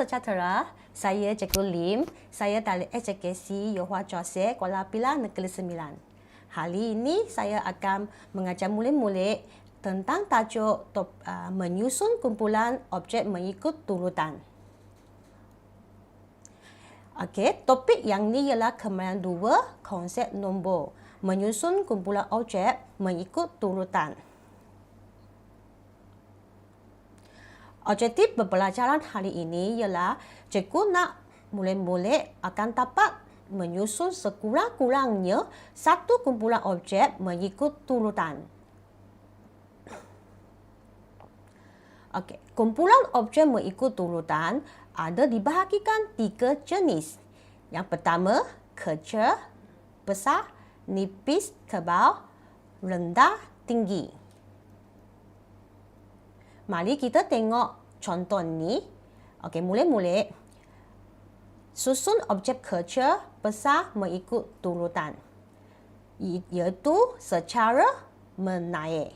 sejahtera, saya Cikgu Lim. Saya dari HKC Yohua Jose Kuala Pilah Negeri Sembilan. Hari ini saya akan mengajar murid-murid tentang tajuk menyusun kumpulan objek mengikut turutan. Okey, topik yang ni ialah kemahiran 2, konsep nombor. Menyusun kumpulan objek mengikut turutan. Objektif pembelajaran hari ini ialah cikgu nak murid-murid akan dapat menyusun sekurang-kurangnya satu kumpulan objek mengikut turutan. Okey, kumpulan objek mengikut turutan ada dibahagikan 3 jenis. Yang pertama, kecil, besar, nipis, tebal, rendah, tinggi. Mari kita tengok contoh ni. Okey, murid-murid susun objek kecil, besar mengikut turutan, iaitu secara menaik.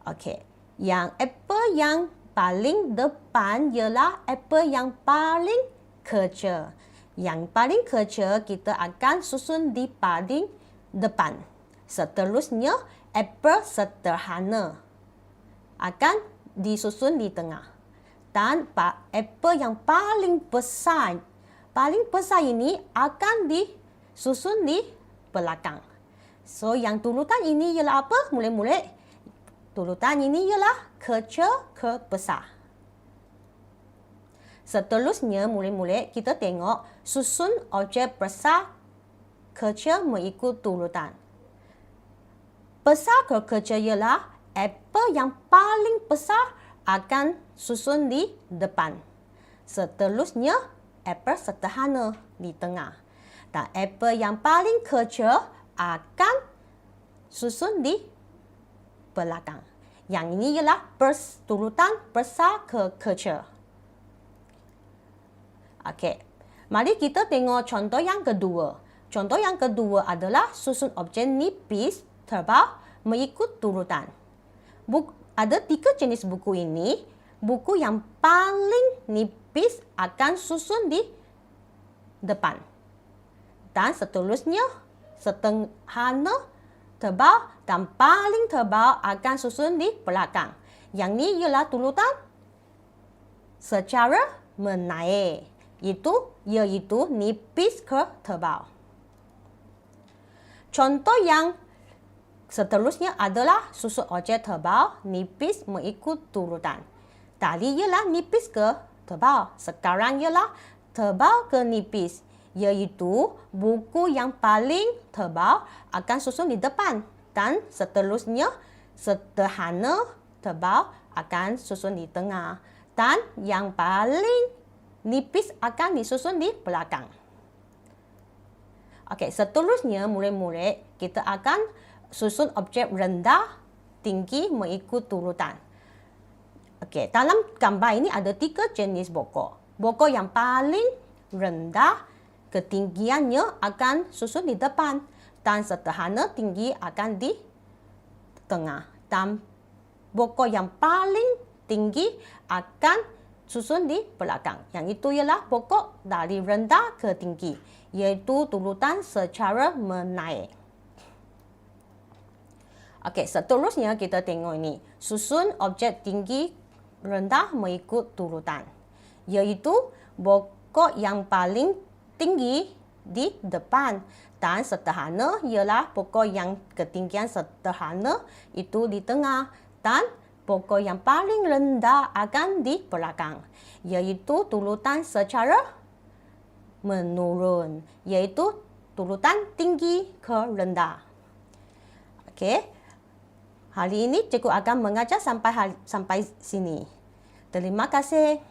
Okey, yang apple yang paling depan ialah apple yang paling kecil. Yang paling kecil kita akan susun di paling depan. Seterusnya, apple sederhana akan disusun di tengah. Dan apple yang paling besar ini akan disusun di belakang. So, yang turutan ini ialah apa, murid-murid? Turutan ini ialah kecil ke besar. Seterusnya, murid-murid, kita tengok susun objek besar kecil mengikut turutan. Besar ke kecil ialah apple yang paling besar akan susun di depan. Seterusnya, apple sederhana di tengah. Dan apple yang paling kecil akan susun di belakang. Yang ini ialah turutan besar ke kecil. Okey, mari kita tengok contoh yang kedua. Contoh yang kedua adalah susun objek nipis, tebal mengikut turutan. Ada 3 jenis buku ini. Buku yang paling nipis akan susun di depan. Dan seterusnya, sederhana, tebal dan paling tebal akan susun di belakang. Yang ni ialah turutan secara menaik. Iaitu nipis ke tebal. Contoh yang seterusnya adalah susun objek tebal, nipis mengikut turutan. Tadi ialah nipis ke tebal. Sekarang ialah tebal ke nipis. Iaitu buku yang paling tebal akan susun di depan. Dan seterusnya, sederhana, tebal akan susun di tengah. Dan yang paling nipis akan disusun di belakang. Okey, seterusnya murid-murid, kita akan susun objek rendah, tinggi mengikut turutan. Okey, dalam gambar ini ada 3 jenis pokok. Pokok yang paling rendah, ketinggiannya akan susun di depan. Dan sederhana, tinggi akan di tengah. Dan pokok yang paling tinggi akan susun di belakang. Yang itu ialah pokok dari rendah ke tinggi, iaitu turutan secara menaik. Okey, seterusnya kita tengok ini. Susun objek tinggi rendah mengikut turutan. Iaitu pokok yang paling tinggi di depan. Dan sederhana ialah pokok yang ketinggian sederhana itu di tengah. Dan pokok yang paling rendah akan di belakang. Iaitu turutan secara menurun. Iaitu turutan tinggi ke rendah. Okey. Hari ini cikgu akan mengajar sampai sini. Terima kasih.